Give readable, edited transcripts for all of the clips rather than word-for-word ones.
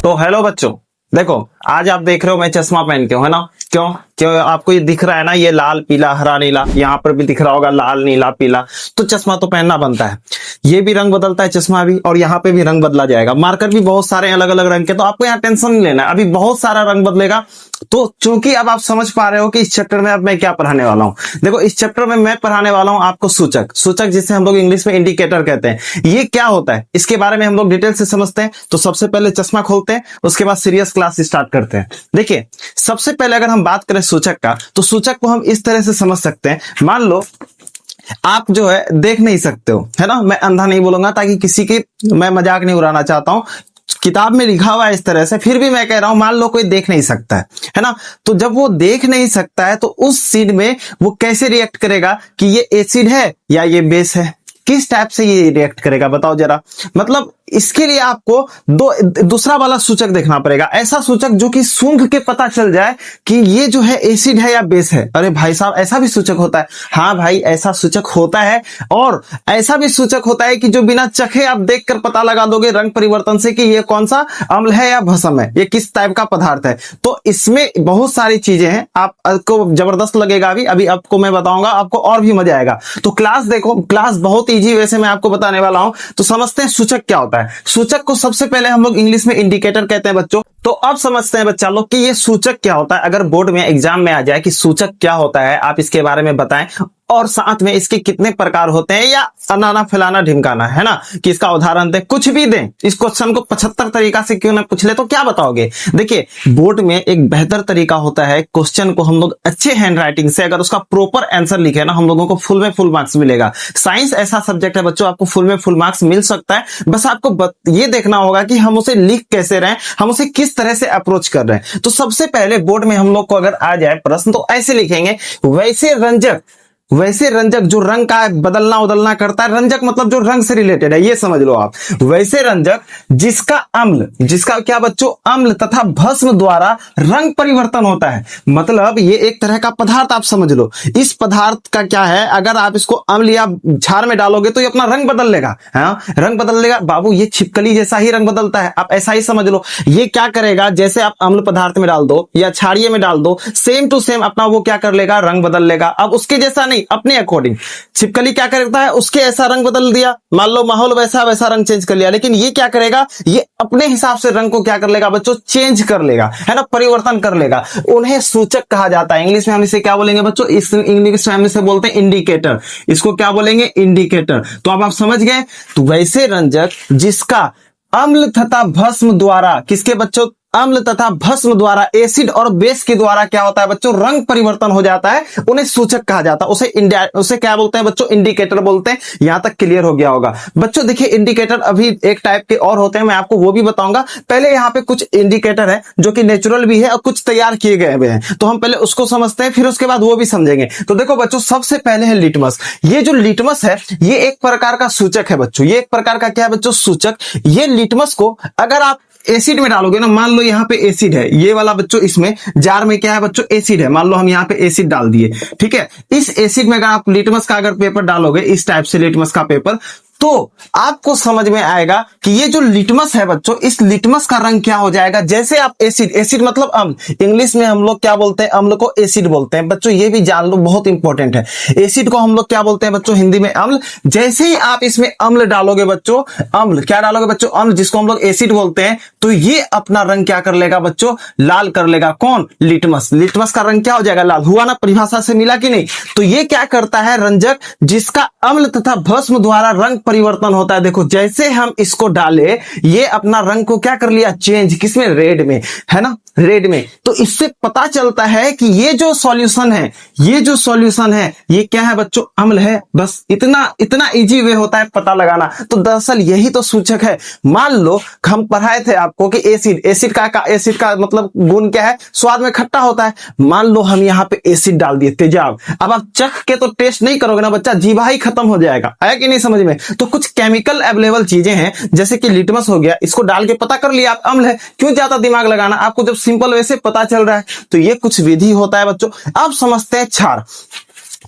तो हेलो बच्चों, देखो आज आप देख रहे हो मैं चश्मा पहन के हूं, है ना। क्यों क्यों आपको ये दिख रहा है ना, ये लाल पीला हरा नीला, यहाँ पर भी दिख रहा होगा लाल नीला पीला। तो चश्मा तो पहनना बनता है, ये भी रंग बदलता है चश्मा भी, और यहाँ पे भी रंग बदला जाएगा। मार्कर भी बहुत सारे अलग अलग रंग के, तो आपको यहाँ टेंशन नहीं लेना है, अभी बहुत सारा रंग बदलेगा। तो चूंकि अब आप समझ पा रहे हो कि इस चैप्टर में अब मैं क्या पढ़ाने वाला हूँ, देखो इस चैप्टर में मैं पढ़ाने वाला हूँ आपको सूचक। सूचक जिसे हम लोग इंग्लिश में इंडिकेटर कहते हैं, ये क्या होता है इसके बारे में हम लोग डिटेल से समझते हैं। तो सबसे पहले चश्मा खोलते हैं, उसके बाद सीरियस क्लास स्टार्ट करते हैं। देखिए सबसे पहले अगर हम बात करें सूचक का, तो सूचक को हम इस तरह से समझ सकते हैं। मान लो आप जो है देख नहीं सकते हो, है ना। मैं अंधा नहीं बोलूंगा ताकि किसी की मैं मजाक नहीं उड़ाना चाहता हूं, किताब में लिखा हुआ है इस तरह से, फिर भी मैं कह रहा हूं मान लो कोई देख नहीं सकता है ना। तो जब वो देख नहीं सकता है तो उस सीन में वो कैसे रिएक्ट करेगा कि ये एसिड है या ये बेस है, किस टाइप से ये रिएक्ट करेगा बताओ जरा। मतलब इसके लिए आपको दूसरा वाला सूचक देखना पड़ेगा, ऐसा सूचक जो कि सूंघ के पता चल जाए कि ये जो है एसिड है या बेस है। अरे भाई साहब ऐसा भी सूचक होता है? हाँ भाई ऐसा सूचक होता है, और ऐसा भी सूचक होता है कि जो बिना चखे आप देखकर पता लगा दोगे रंग परिवर्तन से कि ये कौन सा अम्ल है या भस्म है, ये किस टाइप का पदार्थ है। तो इसमें बहुत सारी चीजें हैं, आपको जबरदस्त लगेगा। अभी आपको मैं बताऊंगा, आपको और भी मजा आएगा। तो क्लास देखो, क्लास बहुत इजी वैसे मैं आपको बताने वाला हूं। तो समझते हैं सूचक क्या होता है। सूचक को सबसे पहले हम लोग इंग्लिश में इंडिकेटर कहते हैं बच्चों। तो अब समझते हैं बच्चा लोग कि ये सूचक क्या होता है। अगर बोर्ड में एग्जाम में आ जाए कि सूचक क्या होता है, आप इसके बारे में बताएं, और साथ में इसके कितने प्रकार होते हैं, या अनाना फैलाना ढिमकाना, है ना, कि इसका उदाहरण दें, कुछ भी दें। इस क्वेश्चन को 75 तरीका से क्यों ना पूछ ले तो क्या बताओगे। देखिए बोर्ड में एक बेहतर तरीका होता है, क्वेश्चन को हम लोग अच्छे हैंड राइटिंग से अगर उसका प्रॉपर आंसर लिखे ना, हम लोगों को फुल में फुल मार्क्स मिलेगा। साइंस ऐसा सब्जेक्ट है बच्चों, आपको फुल में फुल मार्क्स मिल सकता है। बस आपको ये देखना होगा कि हम उसे लिख कैसे रहे हैं, हम उसे किस तरह से अप्रोच कर रहे हैं। तो सबसे पहले बोर्ड में हम लोग को अगर आ जाए प्रश्न तो ऐसे लिखेंगे, वैसे रंजक जो रंग का बदलना उदलना करता है, रंजक मतलब जो रंग से रिलेटेड है, ये समझ लो आप। वैसे रंजक जिसका अम्ल, जिसका क्या बच्चों, अम्ल तथा भस्म द्वारा रंग परिवर्तन होता है। मतलब ये एक तरह का पदार्थ आप समझ लो। इस पदार्थ का क्या है, अगर आप इसको अम्ल या क्षार में डालोगे तो ये अपना रंग बदल लेगा। हाँ रंग बदल लेगा बाबू, ये छिपकली जैसा ही रंग बदलता है, आप ऐसा ही समझ लो। ये क्या करेगा, जैसे आप अम्ल पदार्थ में डाल दो या क्षारीय में डाल दो, सेम टू सेम अपना वो क्या कर लेगा, रंग बदल लेगा। अब उसके जैसा अपने अकॉर्डिंग छिपकली क्या करता है, उसके ऐसा रंग बदल दिया, मान लो माहौल वैसा वैसा रंग चेंज कर लिया, लेकिन ये क्या करेगा, ये अपने हिसाब से रंग को क्या कर लेगा बच्चों, चेंज कर लेगा, है ना, परिवर्तन कर लेगा। उन्हें सूचक कहा जाता है। इंग्लिश में हम इसे क्या बोलेंगे बच्चों, इस इंग्लिश में हम इसे बोलते हैं इंडिकेटर। इसको क्या बोलेंगे, इंडिकेटर। तो अब आप समझ गए। तो वैसे रंजक जिसका अम्ल तथा भस्म द्वारा, किसके बच्चों, अम्ल तथा भस्म द्वारा, एसिड और बेस के द्वारा क्या होता है बच्चों, रंग परिवर्तन हो जाता है, उन्हें सूचक कहा जाता है। उसे क्या बोलते हैं बच्चों, इंडिकेटर बोलते हैं। यहां तक क्लियर हो गया होगा बच्चों। देखिए इंडिकेटर अभी एक टाइप के और होते हैं, मैं आपको वो भी बताऊंगा। पहले यहाँ पे कुछ इंडिकेटर है जो कि नेचुरल भी है और कुछ तैयार किए गए हुए हैं, तो हम पहले उसको समझते हैं, फिर उसके बाद वो भी समझेंगे। तो देखो बच्चों सबसे पहले है लिटमस। ये जो लिटमस है ये एक प्रकार का सूचक है बच्चों, ये एक प्रकार का क्या है बच्चों, सूचक। ये लिटमस को अगर आप एसिड में डालोगे ना, मान लो यहाँ पे एसिड है, ये वाला बच्चों इसमें जार में क्या है बच्चों, एसिड है। मान लो हम यहाँ पे एसिड डाल दिए, ठीक है। इस एसिड में अगर आप लिटमस का अगर पेपर डालोगे, इस टाइप से लिटमस का पेपर, तो आपको समझ में आएगा कि ये जो लिटमस है बच्चों, इस लिटमस का रंग क्या हो जाएगा। जैसे आप एसिड मतलब अम्ल, इंग्लिश में हम लोग क्या बोलते हैं, अम्ल को एसिड बोलते हैं बच्चों, ये भी जान लो, बहुत इंपॉर्टेंट है। एसिड को हम लोग क्या बोलते हैं बच्चों, हिंदी में अम्ल। जैसे ही आप इसमें अम्ल डालोगे बच्चों, अम्ल क्या डालोगे बच्चों, अम्ल, जिसको हम लोग एसिड बोलते हैं, तो ये अपना रंग क्या कर लेगा बच्चों, लाल कर लेगा। कौन, लिटमस। लिटमस का रंग क्या हो जाएगा, लाल। हुआ ना, परिभाषा से मिला कि नहीं। तो ये क्या करता है, रंजक जिसका अम्ल तथा भस्म द्वारा रंग परिवर्तन होता है। देखो जैसे हम इसको डाले, ये अपना रंग को क्या कर लिया, चेंज, किसमें, रेड में, है ना, रेड में। तो इससे पता चलता है कि ये जो सॉल्यूशन है, ये क्या है बच्चों, अम्ल है। बस इतना इजी वे होता है पता लगाना। तो दरअसल यही तो सूचक है। मान लो हम पढ़ाए थे आपको कि एसिड का मतलब गुण क्या है, स्वाद में खट्टा होता है। मान लो हम यहाँ पे एसिड डाल दिए, तेजाब। अब आप चख के तो टेस्ट नहीं करोगे ना बच्चा, जीवा ही खत्म हो जाएगा, है कि नहीं समझ में। तो कुछ केमिकल अवेलेबल चीजें हैं, जैसे कि लिटमस हो गया, इसको डाल के पता कर लिया आप अम्ल है, क्यों ज्यादा दिमाग लगाना, आपको जब सिंपल वैसे पता चल रहा है। तो ये कुछ विधि होता है बच्चों। अब समझते हैं क्षार।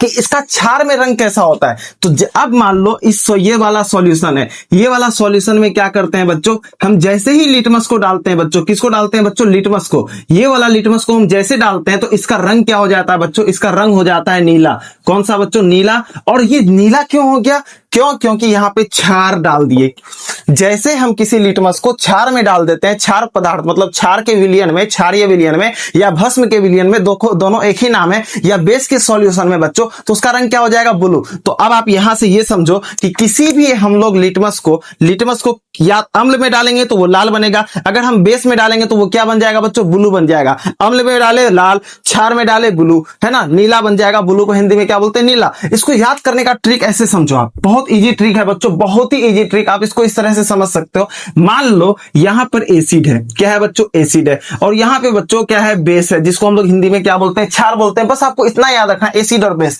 कि इसका क्षार में रंग कैसा होता है। तो अब मान लो ये वाला सॉल्यूशन है, ये वाला सॉल्यूशन में क्या करते हैं बच्चों, हम जैसे ही लिटमस को डालते हैं बच्चों, किसको डालते हैं बच्चों, लिटमस को, ये वाला लिटमस को हम जैसे डालते हैं तो इसका रंग क्या हो जाता है बच्चों, इसका रंग हो जाता है नीला। कौन सा बच्चों, नीला। और ये नीला क्यों हो गया, क्यों, क्योंकि यहाँ पे क्षार डाल दिए। जैसे हम किसी लिटमस को क्षार में डाल देते हैं, क्षार पदार्थ मतलब क्षार के विलयन में, क्षारीय विलयन में या भस्म के विलयन में, दोनों एक ही नाम है, या बेस के सॉल्यूशन में बच्चों, तो उसका रंग क्या हो जाएगा, ब्लू। तो अब आप यहां से ये समझो कि किसी भी हम लोग लिटमस को या अम्ल में डालेंगे तो वो लाल बनेगा, अगर हम बेस में डालेंगे तो वो क्या बन जाएगा बच्चों, ब्लू बन जाएगा। अम्ल में डाले लाल, क्षार में डाले ब्लू, है ना, नीला बन जाएगा। ब्लू को हिंदी में क्या बोलते हैं, नीला। इसको याद करने का ट्रिक ऐसे समझो आप, बहुत इजी ट्रिक है बच्चों, बहुत ही इजी ट्रिक, आप इसको इस तरह से समझ सकते हो। मान लो यहां पर एसिड है, क्या है बच्चों, एसिड है, और यहां पे बच्चों क्या है, बेस है, जिसको हम लोग हिंदी में क्या बोलते हैं, क्षार बोलते हैं। बस आपको इतना याद रखना, एसिड और बेस।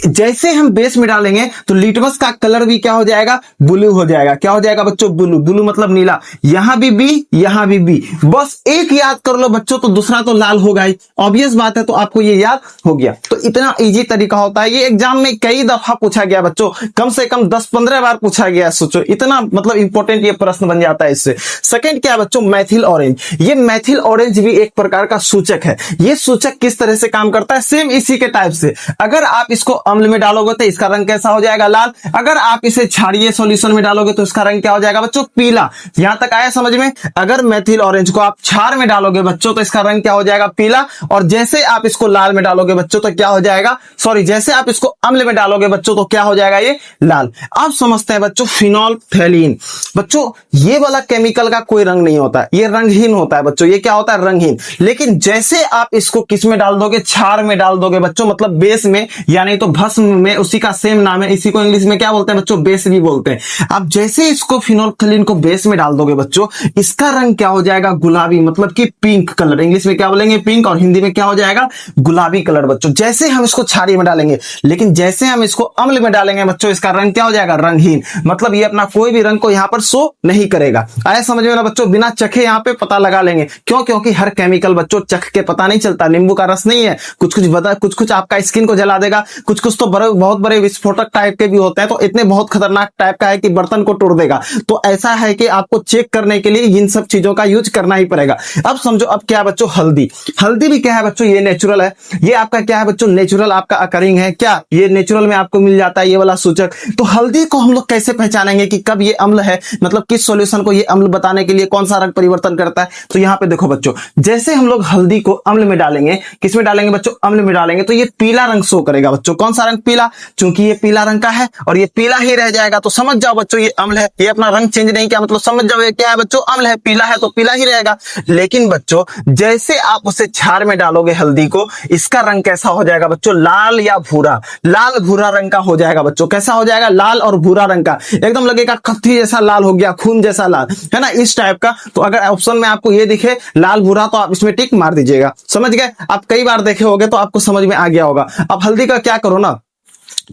जैसे हम बेस में डालेंगे तो लिटमस का कलर भी क्या हो जाएगा, ब्लू हो जाएगा। क्या हो जाएगा बच्चों, ब्लू। ब्लू मतलब नीला। यहां भी बी, यहां भी बी, बस एक याद कर लो बच्चों, तो दूसरा तो लाल होगा ही, ऑब्वियस बात है। तो आपको ये याद हो गया। तो इतना इजी तरीका होता है, ये एग्जाम में कई दफा पूछा गया बच्चों, कम से कम 10-15 बार पूछा गया। सोचो इतना मतलब इंपॉर्टेंट ये प्रश्न बन जाता है इससे। सेकंड क्या बच्चों, मैथिल ऑरेंज। ये मैथिल ऑरेंज भी एक प्रकार का सूचक है। ये सूचक किस तरह से काम करता है, सेम इसी के टाइप से। अगर आप इसको अम्ल में डालोगे तो इसका रंग कैसा हो जाएगा, लाल। अगर आप इसे क्षारीय सॉल्यूशन में डालोगे तो इसका रंग क्या हो जाएगा बच्चों, पीला। यहां तक आया समझ में। अगर मैथिल ऑरेंज को आप क्षार में डालोगे बच्चों तो इसका रंग क्या हो जाएगा, पीला। और जैसे आप इसको लाल में डालोगे बच्चों तो क्या हो जाएगा, सॉरी, जैसे आप इसको अम्ल में डालोगे बच्चों तो क्या हो जाएगा, ये लाल। आप समझते हैं बच्चों फिनोल्फथैलीन। बच्चों ये वाला केमिकल का कोई रंग नहीं होता, ये रंगहीन होता है बच्चों। ये क्या होता है, रंगहीन। लेकिन जैसे आप इसको किस में डाल दोगे, क्षार में डाल दोगे बच्चों, मतलब बेस में, यानी तो भस्म में, उसी का सेम नाम है। इसी को इंग्लिश में क्या बोलते हैं बच्चों, बेस भी बोलते हैं। आप जैसे इसको फिनोल्फथैलीन को बेस में डाल दोगे बच्चों, इसका रंग क्या हो जाएगा, गुलाबी, मतलब कि पिंक कलर। इंग्लिश में क्या बोलेंगे, पिंक, और हिंदी में क्या हो जाएगा, गुलाबी कलर बच्चों। जैसे हम इसको क्षारीय में डालेंगे, लेकिन जैसे हम इसको अम्ल में डालेंगे बच्चों, इसका रंग क्या हो जाएगा, रंगहीन। मतलब ये अपना कोई भी रंग को यहां पर शो नहीं करेगा। आया समझ में ना बच्चों, बिना चखे यहां पे पता लगा लेंगे। क्यों, क्योंकि हर केमिकल बच्चों चख के पता नहीं चलता। नींबू का रस नहीं है, कुछ आपका स्किन को जला देगा, कुछ तो बहुत बड़े विस्फोटक टाइप के भी होते हैं, तो इतने बहुत खतरनाक टाइप का है कि बर्तन को तोड़ देगा। तो ऐसा है कि आपको चेक करने के लिए इन सब चीजों का यूज करना ही पड़ेगा। अब समझो, अब क्या बच्चों, हल्दी। हल्दी भी क्या है बच्चों, ये नेचुरल है। ये आपका क्या है बच्चों, नेचुरल आपका अकरिंग है। क्या, ये नेचुरल में आपको मिल जाता है ये वाला सूचक। तो हल्दी को हम लोग कैसे पहचानेंगे कि कब ये अम्ल है, मतलब किस सॉल्यूशन को ये अम्ल बताने के लिए कौन सा रंग परिवर्तन करता है। तो यहाँ पे देखो बच्चों, जैसे हम लोग हल्दी को अम्ल में डालेंगे, किस में डालेंगे बच्चों, अम्ल में डालेंगे, तो ये पीला रंग शो करेगा बच्चों। कौन सा रंग, पीला। चूंकि ये पीला रंग का है और ये पीला ही रह जाएगा, तो समझ जाओ बच्चों ये अम्ल है। ये अपना रंग चेंज नहीं किया, मतलब समझ जाओ ये क्या है बच्चों, अम्ल है। पीला है तो पीला ही रहेगा। लेकिन बच्चों जैसे आप उसे क्षार में डालोगे हल्दी को, इसका रंग कैसा हो जाएगा बच्चों, लाल या भूरा, लाल भूरा रंग का हो जाएगा बच्चों। कैसा हो जाएगा, लाल और भूरा रंग का, एकदम लगेगा कत्थी जैसा लाल हो गया, खून जैसा लाल, है ना, इस टाइप का। तो अगर ऑप्शन में आपको ये दिखे लाल भूरा, तो आप इसमें टिक मार दीजिएगा। समझ गए, आप कई बार देखे होंगे तो आपको समझ में आ गया होगा। अब हल्दी का क्या करो ना,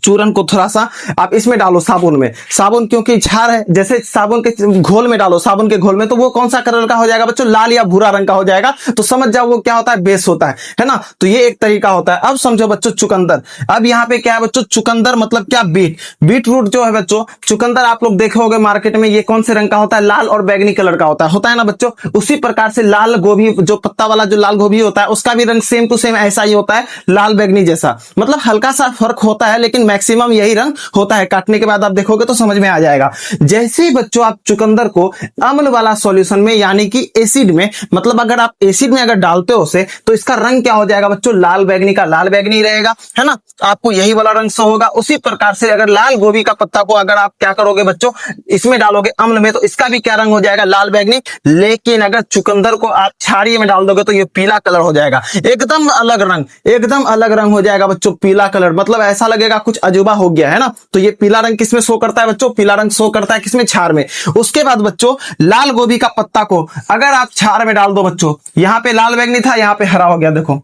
चूरन को थोड़ा सा आप इसमें डालो, साबुन में। साबुन क्योंकि क्षार है, जैसे साबुन के घोल में डालो, साबुन के घोल में, तो वो कौन सा कलर का हो जाएगा बच्चों, लाल या भूरा रंग का हो जाएगा। तो समझ जाओ वो क्या होता है, बेस होता है ना। तो ये एक तरीका होता है। अब समझो बच्चों चुकंदर। अब यहाँ पे क्या है बच्चों, चुकंदर मतलब क्या, बीट रूट जो है बच्चों, चुकंदर आप लोग देखे होंगे मार्केट में, ये कौन से रंग का होता है, लाल और बैगनी कलर का होता है ना बच्चों। उसी प्रकार से लाल गोभी, जो पत्ता वाला जो लाल गोभी होता है, उसका भी रंग सेम टू सेम ऐसा ही होता है, लाल बैगनी जैसा। मतलब हल्का सा फर्क होता है, लेकिन मैक्सिमम यही रंग होता है। काटने के बाद आप देखोगे तो समझ में आ जाएगा। जैसे ही बच्चों आप चुकंदर को अम्ल वाला सॉल्यूशन में, यानी कि एसिड में, मतलब अगर आप एसिड में अगर डालते हो उसे, तो इसका रंग क्या हो जाएगा बच्चों, लाल बैगनी का लाल बैगनी रहेगा, है ना। आपको यही वाला रंग शो होगा। उसी प्रकार से अगर लाल गोभी का पत्ता को अगर आप क्या करोगे बच्चों, इसमें डालोगे अम्ल में, तो इसका भी क्या रंग हो जाएगा, लाल बैगनी। लेकिन अगर चुकंदर को आप क्षारीय में डाल दोगे तो ये पीला कलर हो जाएगा, एकदम अलग रंग, एकदम अलग रंग हो जाएगा बच्चों, पीला कलर। मतलब ऐसा लगेगा कुछ अजूबा हो गया, है ना। तो ये पीला रंग किसमें शो करता है बच्चों, पीला रंग शो करता है किसमें, क्षार में। उसके बाद बच्चों लाल गोभी का पत्ता को अगर आप क्षार में डाल दो बच्चों, यहां पे लाल बैगनी था, यहां पे हरा हो गया, देखो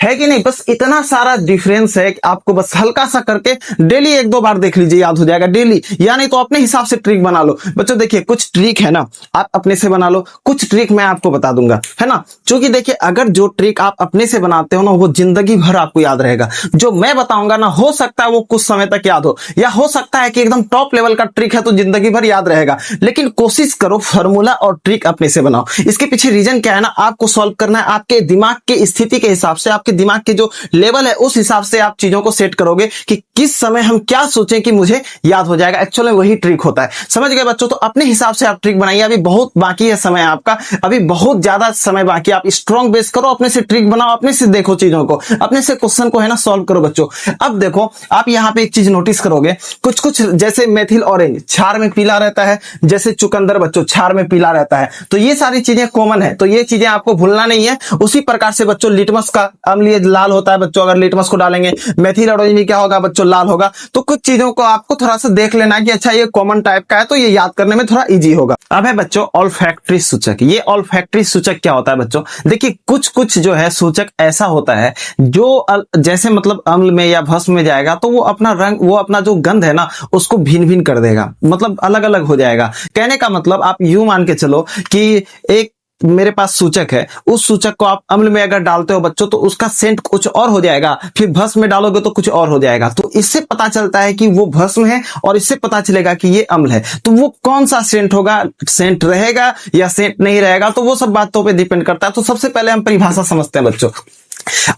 है कि नहीं। बस इतना सारा डिफरेंस है कि आपको बस हल्का सा करके डेली एक दो बार देख लीजिए, याद हो जाएगा डेली, या नहीं तो अपने हिसाब से ट्रिक बना लो। बच्चों देखिए कुछ ट्रिक है ना आप अपने से बना लो, कुछ ट्रिक मैं आपको बता दूंगा, है ना। क्योंकि देखिए अगर जो ट्रिक आप अपने से बनाते हो ना वो जिंदगी भर आपको याद रहेगा। जो मैं बताऊंगा ना हो सकता है वो कुछ समय तक याद हो, या हो सकता है कि एकदम टॉप लेवल का ट्रिक है तो जिंदगी भर याद रहेगा। लेकिन कोशिश करो फॉर्मूला और ट्रिक अपने से बनाओ। इसके पीछे रीजन क्या है ना, आपको सॉल्व करना है आपके दिमाग की स्थिति के हिसाब से, आपके दिमाग के जो लेवल है उस हिसाब से आप चीजों को सेट करोगे कि किस समय हम क्या सोचें कि मुझे याद हो जाएगा। एक्चुअली वही ट्रिक होता है, समझ गए बच्चों। तो अपने हिसाब से आप ट्रिक बनाइए, अभी बहुत बाकी है समय आपका, अभी बहुत ज्यादा समय बाकी। आप स्ट्रॉन्ग बेस करो, अपने से ट्रिक बनाओ, अपने से देखो चीजों को, अपने से क्वेश्चन को है ना सॉल्व करो बच्चों। अब देखो आप यहाँ पे एक चीज नोटिस करोगे, कुछ कुछ जैसे मेथिल ऑरेंज छार में पीला रहता है, जैसे चुकंदर बच्चों छार में पीला रहता है, तो ये सारी चीजें कॉमन है, तो ये चीजें आपको भूलना नहीं है। उसी प्रकार से बच्चों लिटमस का अम्लीय लाल होता है बच्चों, अगर लिटमस को डालेंगे मेथिल ऑरेंज में क्या होगा बच्चों, लाल होगा। तो कुछ चीजों को आपको थोड़ा सा देख लेना कि अच्छा ये कॉमन टाइप का है तो ये याद करने में थोड़ा इजी होगा। अब है बच्चों ऑल्फैक्टरी सूचक। ये ऑल्फैक्टरी सूचक क्या होता है बच्चों, देखिए कुछ कुछ जो है सूचक ऐसा होता है जो जैसे मतलब अम्ल में या भस्म में जाएगा तो वो अपना रंग, वो अपना जो गंध है ना उसको भिन्न भिन्न कर देगा, मतलब अलग अलग हो जाएगा। कहने का मतलब आप यूं मान के चलो कि एक मेरे पास सूचक है, उस सूचक को आप अम्ल में अगर डालते हो बच्चों तो उसका सेंट कुछ और हो जाएगा, फिर भस्म में डालोगे तो कुछ और हो जाएगा। तो इससे पता चलता है कि वो भस्म है और इससे पता चलेगा कि ये अम्ल है। तो वो कौन सा सेंट होगा, सेंट रहेगा या सेंट नहीं रहेगा, तो वो सब बातों पे डिपेंड करता है। तो सबसे पहले हम परिभाषा समझते हैं बच्चों,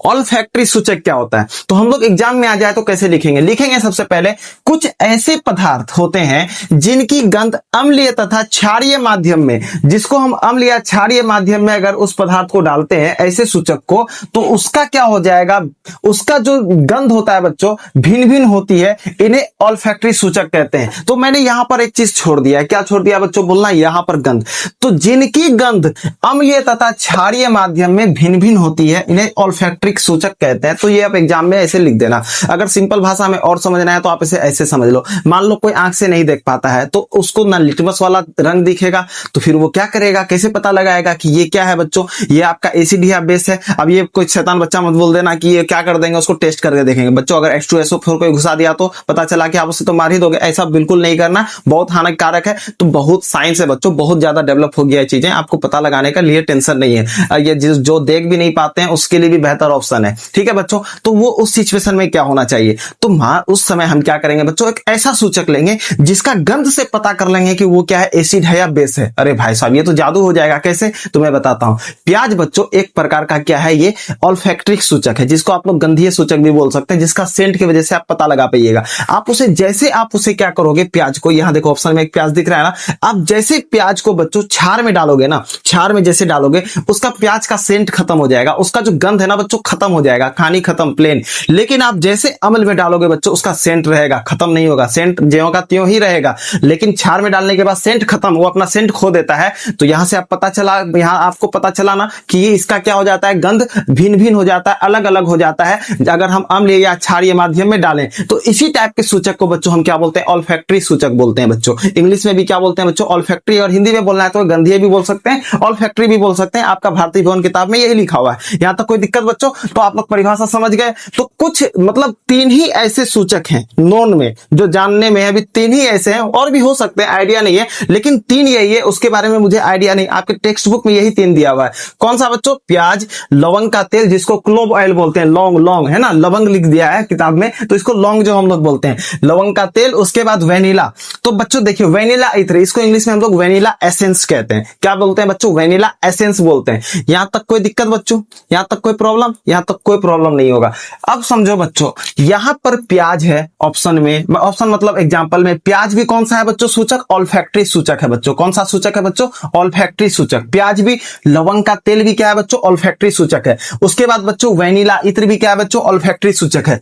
ऑल्फैक्टरी सूचक क्या होता है। तो हम लोग एग्जाम में आ जाए तो कैसे लिखेंगे सबसे पहले कुछ ऐसे पदार्थ होते हैं जिनकी गंध अम्लीय तथा क्षारीय माध्यम में, जिसको हम अम्ल या क्षारीय माध्यम में अगर उस पदार्थ को डालते हैं ऐसे सूचक को, तो उसका क्या हो जाएगा, उसका जो गंध होता है बच्चों भिन्न भिन्न होती है, इन्हें ऑल्फैक्टरी सूचक कहते हैं। तो मैंने यहां पर एक चीज छोड़ दिया है, क्या छोड़ दिया बच्चों, बोलना यहां पर गंध। तो जिनकी गंध अम्लीय तथा क्षारीय माध्यम में भिन्न भिन्न होती है इन्हें ऑल्फैक्टरिक सूचक कहते हैं। तो ये आप एग्जाम में ऐसे लिख देना। अगर सिंपल भाषा में और समझना है तो आप इसे ऐसे समझ लो, मान लो कोई आंख से नहीं देख पाता है तो उसको ना लिटमस वाला रंग दिखेगा, तो फिर वो क्या करेगा, कैसे पता लगाएगा कि ये क्या है बच्चों, ये आपका एसिड या बेस है। अब ये कोई शैतान बच्चा मत बोल देना कि ये क्या कर देंगे, उसको टेस्ट करके देखेंगे बच्चों। अगर H2SO4 को घुसा दिया तो पता चला कि आप उसे तो मार ही दोगे, ऐसा बिल्कुल नहीं करना, बहुत हानिकारक है। तो बहुत साइंस है बच्चों, बहुत ज्यादा डेवलप हो गया है चीजें, आपको पता लगाने का लिए टेंशन नहीं है। ये जो देख भी नहीं पाते हैं उसके लिए भी बेहतर ऑप्शन है, ठीक है बच्चों। तो वो उस सिचुएशन में क्या होना चाहिए, तो उस समय हम क्या करेंगे बच्चों, एक ऐसा सूचक लेंगे जिसका गंध से पता कर लेंगे कि वो क्या है, एसिड है या बेस है। अरे भाई साहब ये तो जादू हो जाएगा, कैसे, तो मैं बताता हूं। प्याज बच्चों एक प्रकार का क्या है, ये ऑल्फैक्टरिक सूचक है, जिसको आप लोग गंधीय सूचक भी बोल सकते हैं, जिसका सेंट की वजह से आप पता लगा पाइएगा। आप उसे जैसे आप उसे क्या करोगे, प्याज को, यहां देखो ऑप्शन में एक प्याज दिख रहा है ना, आप जैसे प्याज को बच्चों छार में डालोगे ना, छार में जैसे डालोगे उसका प्याज का सेंट खत्म हो जाएगा, उसका जो गंध है ना बच्चों खत्म हो जाएगा, कहानी खत्म, प्लेन। लेकिन आप जैसे अम्ल में डालोगे बच्चों उसका सेंट रहेगा, खत्म नहीं होगा, सेंट ज्यों का त्यों ही रहेगा। लेकिन छार में डालने के बाद सेंट खत्म, वो अपना सेंट खो देता है। तो यहां से आप पता चला, यहां आपको पता चला ना कि ये इसका क्या हो जाता है, गंध भिन्न भिन्न हो जाता है, अलग अलग हो जाता है अगर हम अम्ल या क्षारीय माध्यम में डालें। तो इसी टाइप के सूचक को बच्चों हम क्या बोलते हैं, ऑल्फैक्टरी सूचक बोलते हैं बच्चों। इंग्लिश में भी क्या बोलते हैं बच्चों, ऑल्फैक्टरी, और हिंदी में बोलना है तो गंधीय भी बोल सकते हैं, ऑल्फैक्टरी भी बोल सकते हैं। आपका भारतीय भवन किताब में यही लिखा हुआ है, यहां तक कोई दिक्कत बच्चों। तो आप लोग परिभाषा समझ गए। तो कुछ मतलब 3 ही ऐसे सूचक हैं नोन में, जो जानने में है अभी 3 ही ऐसे हैं, और भी हो सकते हैं, आइडिया नहीं है, लेकिन 3 यही है, उसके बारे में मुझे आइडिया नहीं। आपके टेक्स्ट बुक में यही 3 दिया हुआ है। कौन सा बच्चों, प्याज, लवंग का तेल जिसको क्लोव ऑयल बोलते हैं, लौंग है ना, लवंग लिख दिया है किताब में तो इसको लौंग जो हम लोग बोलते हैं, लवंग का तेल। उसके बाद वेनिला, तो बच्चों देखिए वेनिला इत्र, इसको इंग्लिश में हम लोग वेनिला एसेंस कहते हैं। क्या बोलते हैं बच्चों, वेनिला एसेंस बोलते हैं। यहां तक कोई दिक्कत बच्चों, यहां तक कोई प्रॉब्लम, यहां तक कोई प्रॉब्लम नहीं होगा। अब समझो बच्चों, यहां पर प्याज है ऑप्शन में, ऑप्शन मतलब एग्जांपल में प्याज भी कौन सा है बच्चों, सूचक ऑल्फैक्टरी सूचक है बच्चों। कौन सा सूचक है बच्चों, ऑल्फैक्टरी सूचक। प्याज भी, लवंग का तेल भी क्या है बच्चों, ऑल्फैक्टरी सूचक है। उसके बाद बच्चों वेनिला इत्र भी क्या है बच्चों, ऑल्फैक्टरी सूचक है।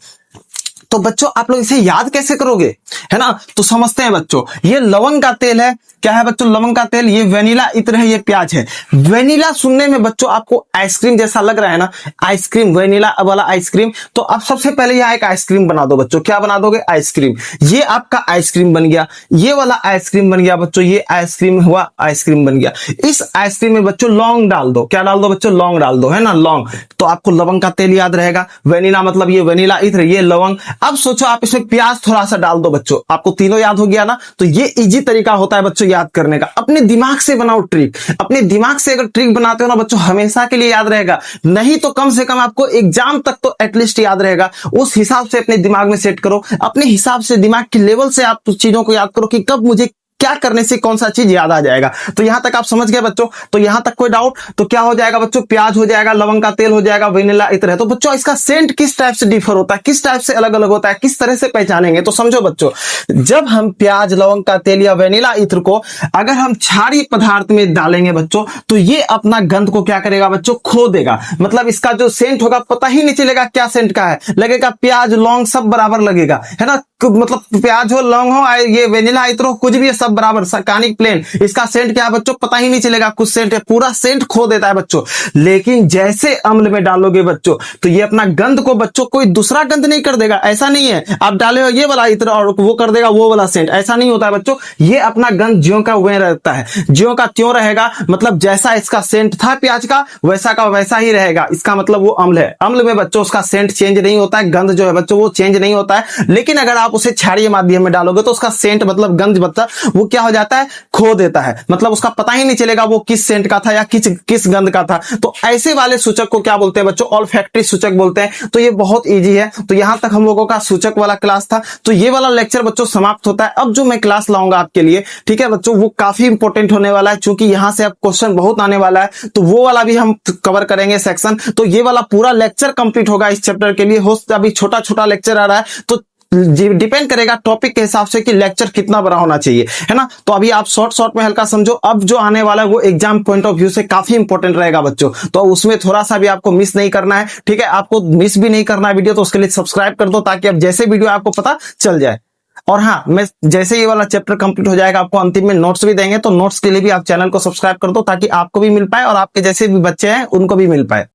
तो बच्चों आप लोग इसे याद कैसे करोगे, है ना। तो समझते हैं बच्चों, ये लवंग का तेल है, क्या है बच्चों, लवंग का तेल, ये वेनिला इत्र है, ये प्याज है। वेनिला सुनने में बच्चों आपको आइसक्रीम जैसा लग रहा है ना, आइसक्रीम, वेनिला वाला आइसक्रीम। तो आप सबसे पहले यहाँ एक आइसक्रीम बना दो बच्चों, क्या बना दोगे, आइसक्रीम। ये आपका आइसक्रीम बन गया, ये वाला आइसक्रीम बन गया बच्चों, ये आइसक्रीम हुआ, आइसक्रीम बन गया। इस आइसक्रीम में बच्चों लौंग डाल दो, क्या डाल दो बच्चों, लौंग डाल दो, है ना, लौंग। तो आपको लवंग का तेल याद रहेगा, वेनिला मतलब ये वेनिला इत्र, ये लवंग। अब सोचो आप इसमें प्याज थोड़ा सा डाल दो बच्चों, आपको तीनों याद हो गया ना। तो ये इजी तरीका होता है बच्चों याद करने का। अपने दिमाग से बनाओ ट्रिक, अपने दिमाग से अगर ट्रिक बनाते हो ना बच्चों, हमेशा के लिए याद रहेगा, नहीं तो कम से कम आपको एग्जाम तक तो एटलीस्ट याद रहेगा। उस हिसाब से अपने दिमाग में सेट करो, अपने हिसाब से दिमाग के लेवल से आप चीजों को याद करो कि कब मुझे क्या करने से कौन सा चीज याद आ जाएगा। तो यहां तक आप समझ गए बच्चों, तो यहां तक कोई डाउट, तो क्या हो जाएगा बच्चों, प्याज हो जाएगा, लवंग का तेल हो जाएगा, वेनिला इत्र है। तो बच्चों इसका सेंट किस टाइप से डिफर होता है, किस टाइप से अलग अलग होता है, किस तरह से पहचानेंगे, तो समझो बच्चों, जब हम प्याज, लवंग का तेल या वेनिला इत्र को अगर हम क्षारीय पदार्थ में डालेंगे बच्चों, तो ये अपना गंध को क्या करेगा बच्चों, खो देगा। मतलब इसका जो सेंट होगा पता ही नहीं चलेगा क्या सेंट का है, लगेगा प्याज लौंग सब बराबर लगेगा, है ना। मतलब प्याज हो, लौंग हो, ये वेनिला इत्र हो, कुछ भी है, सब बराबर सरकानिक प्लेन। इसका सेंट क्या है बच्चों, पता ही नहीं चलेगा, कुछ सेंट है, पूरा सेंट खो देता है बच्चों। लेकिन जैसे अम्ल में डालोगे बच्चों, तो ये अपना गंध को बच्चों कोई दूसरा गंध नहीं कर देगा, ऐसा नहीं है आप डाले हो ये वाला इत्र और वो कर देगा वो वाला सेंट, ऐसा नहीं होता है बच्चों। ये अपना गंध ज्यों का वह रहता है, ज्यों का त्यों रहेगा। मतलब जैसा इसका सेंट था प्याज का वैसा ही रहेगा। इसका मतलब वो अम्ल है, अम्ल में बच्चों उसका सेंट चेंज नहीं होता है, गंध जो है बच्चों वो चेंज नहीं होता है। लेकिन अगर आप उसे क्षारीय माध्यम में डालोगे तो उसका सेंट मतलब गंध बच्चा वो क्या हो जाता है, खो देता है। मतलब उसका पता ही नहीं चलेगा वो किस सेंट का था या किस गंध का था। तो ऐसे वाले सूचक को क्या बोलते हैं बच्चों, ऑल्फैक्टरी सूचक बोलते हैं। तो ये बहुत इजी है। तो यहां तक हम लोगों का सूचक वाला क्लास था। तो ये वाला लेक्चर बच्चों समाप्त होता है। अब जो मैं क्लास लाऊंगा आपके लिए, ठीक है बच्चों, वो काफी इंपॉर्टेंट होने वाला है, क्योंकि यहां से अब क्वेश्चन बहुत आने वाला है। तो वो वाला भी हम कवर करेंगे सेक्शन। तो ये वाला पूरा लेक्चर कंप्लीट होगा इस चैप्टर के लिए। हो अभी छोटा छोटा लेक्चर आ रहा है, तो डिपेंड करेगा टॉपिक के हिसाब से कि लेक्चर कितना बड़ा होना चाहिए, है ना। तो अभी आप शॉर्ट में हल्का समझो। अब जो आने वाला है वो एग्जाम पॉइंट ऑफ व्यू से काफी इंपॉर्टेंट रहेगा बच्चों। तो उसमें थोड़ा सा भी आपको मिस नहीं करना है, ठीक है। आपको मिस भी नहीं करना है वीडियो, तो उसके लिए सब्सक्राइब कर दो, ताकि अब जैसे वीडियो आपको पता चल जाए। और हाँ, मैं जैसे ये वाला चैप्टर कंप्लीट हो जाएगा, आपको अंतिम में नोट्स भी देंगे। तो नोट्स के लिए भी आप चैनल को सब्सक्राइब कर दो, ताकि आपको भी मिल पाए और आपके जैसे भी बच्चे हैं उनको भी मिल पाए।